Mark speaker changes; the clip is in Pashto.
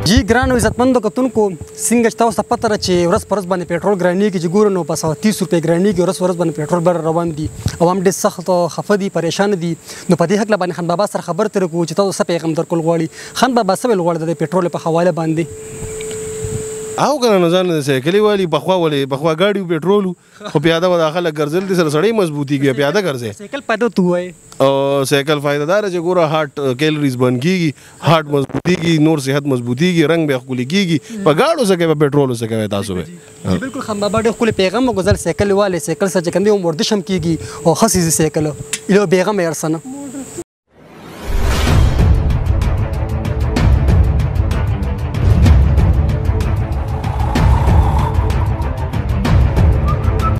Speaker 1: جی ګرانو عزتمندو کتونکو څنګه چې تاسو ته پته ده چې ورځ په ورځ باندې پېټرول ګرانېږي چې ګورو نو په 130 روپۍ ګرانېږي ورځ په ورځ باندې پېټرول بر روان دي او هم ډېر سخت خفه دي پریشان دي نو په دې هکله باندې خان بابا سره خبرې ترې کوو چې تاسو څه پیغام درکول غواړي خان بابا څه ویل غواړي د پېټرول په حواله باندې
Speaker 2: او کنه نه ځان سایکلي والی بخوا ګاډي پېټرول خو پیاده و داخله ګرځل دي سره سړی مضبوطیږي پیاده ګرځي
Speaker 1: سایکل پیدا تو وای
Speaker 2: او سایکل فائدہ دار چې ګوره هارت کیلریز بن کیږي هارت مضبوطیږي نور صحت مضبوطیږي رنگ به خولي کیږي په گاډو سره په پېټرول سره کوي تاسو به
Speaker 1: بالکل خان بابا ډېر خپل پیغام غوښتل سایکل والے سایکل سره چې کنده ورزش هم کیږي او خاصه سایکل له بیغم ارسنه